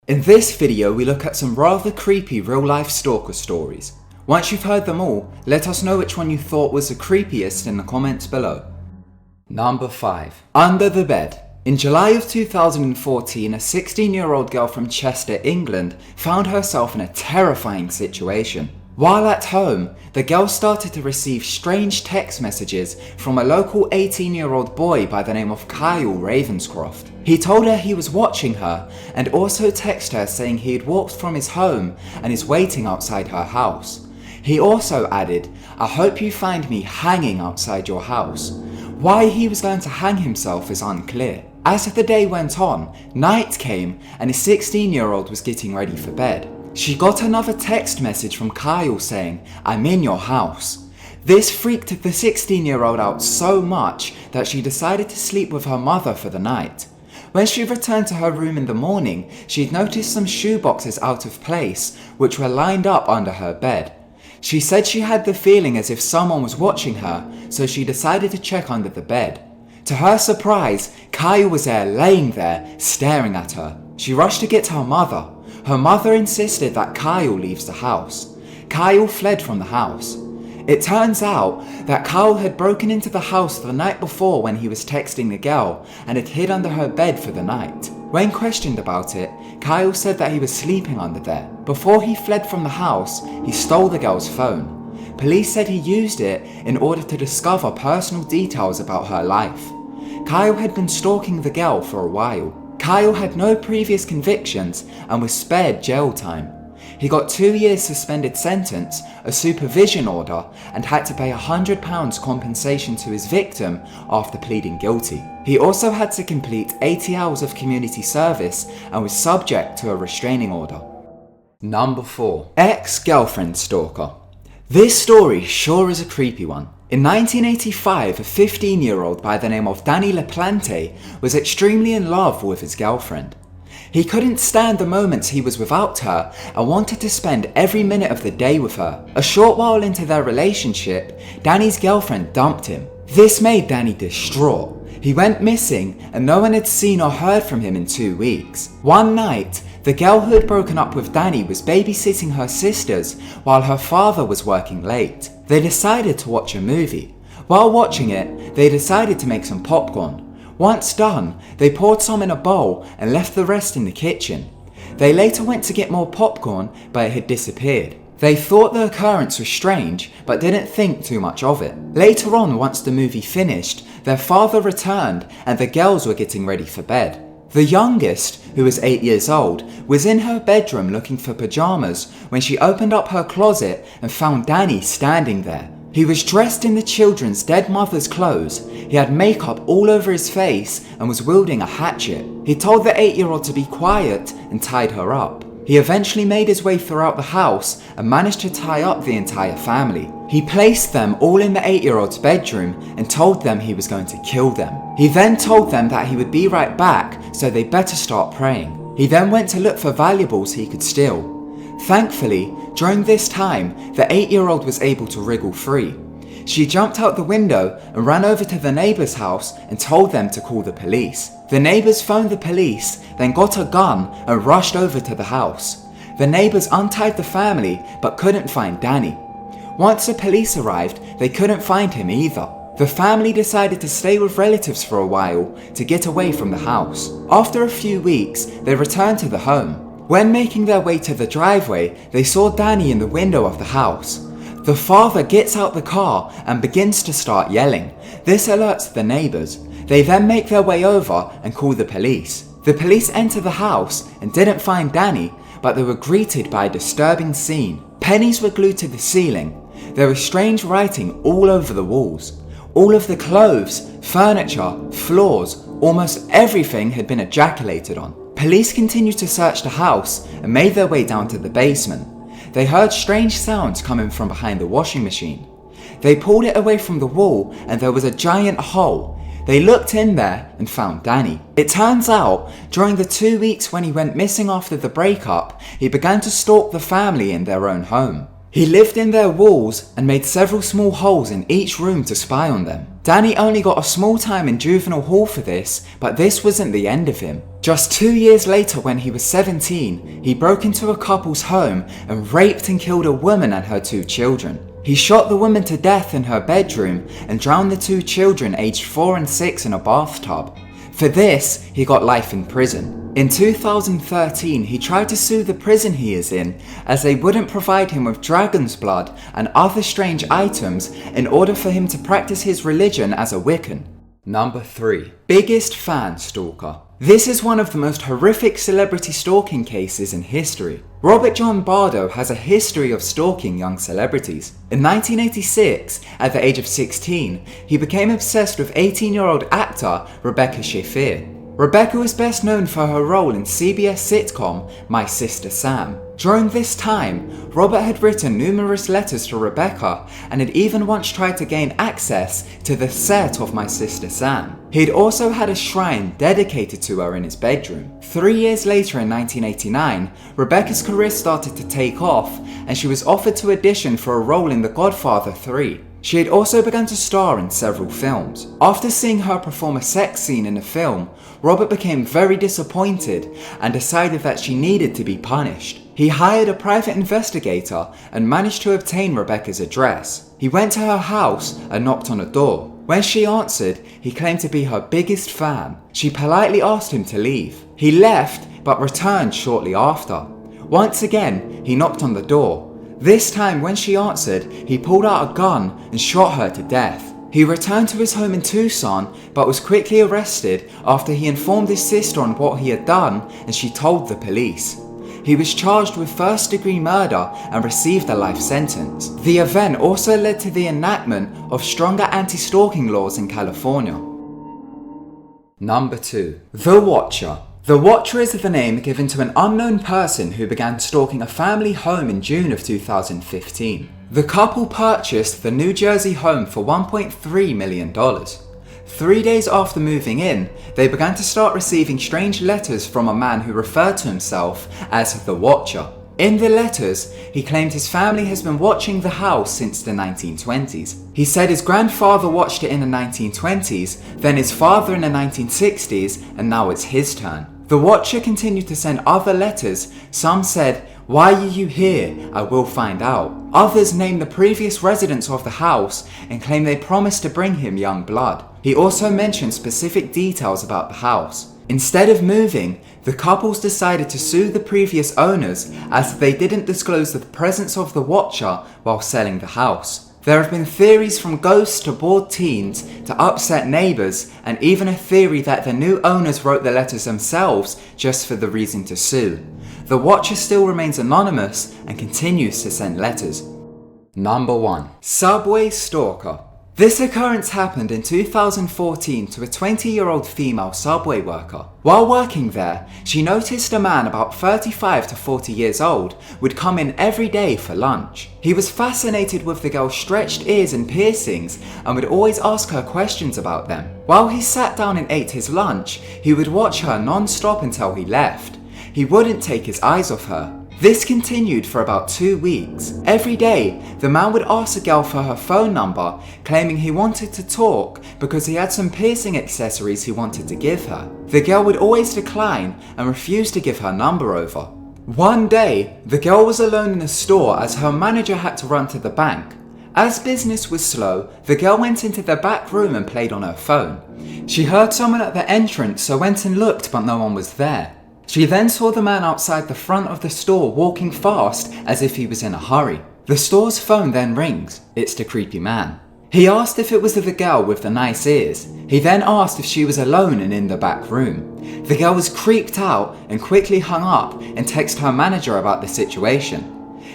In this video we look at some rather creepy real-life stalker stories. Once you've heard them all, let us know which one you thought was the creepiest in the comments below. Number 5. Under the Bed. In July of 2014, a 16-year-old girl from Chester, England found herself in a terrifying situation. While at home, the girl started to receive strange text messages from a local 18-year-old boy by the name of Kyle Ravenscroft. He told her he was watching her and also texted her saying he had walked from his home and is waiting outside her house. He also added, "I hope you find me hanging outside your house." Why he was going to hang himself is unclear. As the day went on, night came and his 16-year-old was getting ready for bed. She got another text message from Kyle saying, "I'm in your house." This freaked the 16-year-old out so much that she decided to sleep with her mother for the night. When she returned to her room in the morning, she'd noticed some shoeboxes out of place, which were lined up under her bed. She said she had the feeling as if someone was watching her, so she decided to check under the bed. To her surprise, Kyle was laying there, staring at her. She rushed to get her mother. Her mother insisted that Kyle leaves the house. Kyle fled from the house. It turns out that Kyle had broken into the house the night before when he was texting the girl and had hid under her bed for the night. When questioned about it, Kyle said that he was sleeping under there. Before he fled from the house, he stole the girl's phone. Police said he used it in order to discover personal details about her life. Kyle had been stalking the girl for a while. Kyle had no previous convictions and was spared jail time. He got 2 years suspended sentence, a supervision order, and had to pay £100 compensation to his victim after pleading guilty. He also had to complete 80 hours of community service and was subject to a restraining order. Number 4. Ex-girlfriend stalker. This story sure is a creepy one. In 1985, a 15-year-old by the name of Danny LaPlante was extremely in love with his girlfriend. He couldn't stand the moments he was without her and wanted to spend every minute of the day with her. A short while into their relationship, Danny's girlfriend dumped him. This made Danny distraught. He went missing and no one had seen or heard from him in 2 weeks. One night, the girl who had broken up with Danny was babysitting her sisters while her father was working late. They decided to watch a movie. While watching it, they decided to make some popcorn. Once done, they poured some in a bowl and left the rest in the kitchen. They later went to get more popcorn, but it had disappeared. They thought the occurrence was strange, but didn't think too much of it. Later on, once the movie finished, their father returned and the girls were getting ready for bed. The youngest, who was 8 years old, was in her bedroom looking for pajamas when she opened up her closet and found Danny standing there. He was dressed in the children's dead mother's clothes, he had makeup all over his face and was wielding a hatchet. He told the 8-year-old to be quiet and tied her up. He eventually made his way throughout the house and managed to tie up the entire family. He placed them all in the 8-year-old's bedroom and told them he was going to kill them. He then told them that he would be right back, so they better start praying. He then went to look for valuables he could steal. Thankfully, during this time, the 8-year-old was able to wriggle free. She jumped out the window and ran over to the neighbour's house and told them to call the police. The neighbours phoned the police, then got a gun and rushed over to the house. The neighbours untied the family but couldn't find Danny. Once the police arrived, they couldn't find him either. The family decided to stay with relatives for a while to get away from the house. After a few weeks, they returned to the home. When making their way to the driveway, they saw Danny in the window of the house. The father gets out the car and begins to start yelling. This alerts the neighbours. They then make their way over and call the police. The police enter the house and didn't find Danny, but they were greeted by a disturbing scene. Pennies were glued to the ceiling. There was strange writing all over the walls. All of the clothes, furniture, floors, almost everything had been ejaculated on. Police continued to search the house and made their way down to the basement. They heard strange sounds coming from behind the washing machine. They pulled it away from the wall and there was a giant hole. They looked in there and found Danny. It turns out, during the 2 weeks when he went missing after the breakup, he began to stalk the family in their own home. He lived in their walls and made several small holes in each room to spy on them. Danny only got a small time in juvenile hall for this, but this wasn't the end of him. Just 2 years later, when he was 17, he broke into a couple's home and raped and killed a woman and her 2 children. He shot the woman to death in her bedroom and drowned the 2 children aged 4 and 6 in a bathtub. For this, he got life in prison. In 2013, he tried to sue the prison he is in as they wouldn't provide him with dragon's blood and other strange items in order for him to practice his religion as a Wiccan. Number 3. Biggest fan stalker. This is one of the most horrific celebrity stalking cases in history. Robert John Bardo has a history of stalking young celebrities. In 1986, at the age of 16, he became obsessed with 18-year-old actor Rebecca Shafir. Rebecca was best known for her role in CBS sitcom My Sister Sam. During this time, Robert had written numerous letters to Rebecca and had even once tried to gain access to the set of My Sister Sam. He'd also had a shrine dedicated to her in his bedroom. 3 years later in 1989, Rebecca's career started to take off and she was offered to audition for a role in The Godfather 3. She had also begun to star in several films. After seeing her perform a sex scene in a film, Robert became very disappointed and decided that she needed to be punished. He hired a private investigator and managed to obtain Rebecca's address. He went to her house and knocked on a door. When she answered, he claimed to be her biggest fan. She politely asked him to leave. He left but returned shortly after. Once again, he knocked on the door. This time when she answered, he pulled out a gun and shot her to death. He returned to his home in Tucson but was quickly arrested after he informed his sister on what he had done and she told the police. He was charged with first-degree murder and received a life sentence. The event also led to the enactment of stronger anti-stalking laws in California. Number 2. The Watcher. The Watcher is the name given to an unknown person who began stalking a family home in June of 2015. The couple purchased the New Jersey home for $1.3 million. 3 days after moving in, they began to start receiving strange letters from a man who referred to himself as the Watcher. In the letters, he claimed his family has been watching the house since the 1920s. He said his grandfather watched it in the 1920s, then his father in the 1960s, and now it's his turn. The Watcher continued to send other letters. Some said, "Why are you here? I will find out." Others named the previous residents of the house and claimed they promised to bring him young blood. He also mentioned specific details about the house. Instead of moving, the couples decided to sue the previous owners as they didn't disclose the presence of the Watcher while selling the house. There have been theories from ghosts to bored teens to upset neighbours, and even a theory that the new owners wrote the letters themselves just for the reason to sue. The Watcher still remains anonymous and continues to send letters. Number 1. Subway Stalker. This occurrence happened in 2014 to a 20-year-old female subway worker. While working there, she noticed a man about 35 to 40 years old would come in every day for lunch. He was fascinated with the girl's stretched ears and piercings and would always ask her questions about them. While he sat down and ate his lunch, he would watch her non-stop until he left. He wouldn't take his eyes off her. This continued for about 2 weeks. Every day, the man would ask the girl for her phone number, claiming he wanted to talk because he had some piercing accessories he wanted to give her. The girl would always decline and refuse to give her number over. One day, the girl was alone in the store as her manager had to run to the bank. As business was slow, the girl went into the back room and played on her phone. She heard someone at the entrance, so went and looked, but no one was there. She then saw the man outside the front of the store walking fast as if he was in a hurry. The store's phone then rings. It's the creepy man. He asked if it was the girl with the nice ears. He then asked if she was alone and in the back room. The girl was creeped out and quickly hung up and texted her manager about the situation.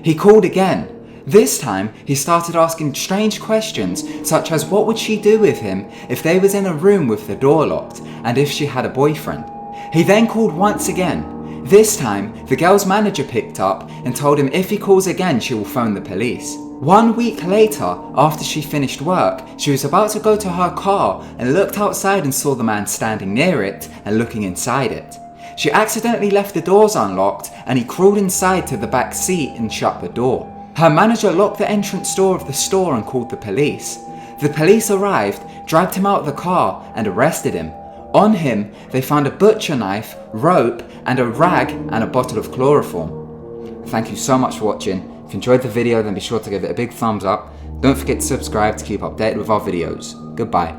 He called again. This time, he started asking strange questions such as what would she do with him if they was in a room with the door locked and if she had a boyfriend. He then called once again. This time, the girl's manager picked up and told him if he calls again, she will phone the police. 1 week later, after she finished work, she was about to go to her car and looked outside and saw the man standing near it and looking inside it. She accidentally left the doors unlocked and he crawled inside to the back seat and shut the door. Her manager locked the entrance door of the store and called the police. The police arrived, dragged him out of the car and arrested him. On him, they found a butcher knife, rope, and a rag and a bottle of chloroform. Thank you so much for watching. If you enjoyed the video, then be sure to give it a big thumbs up. Don't forget to subscribe to keep updated with our videos. Goodbye.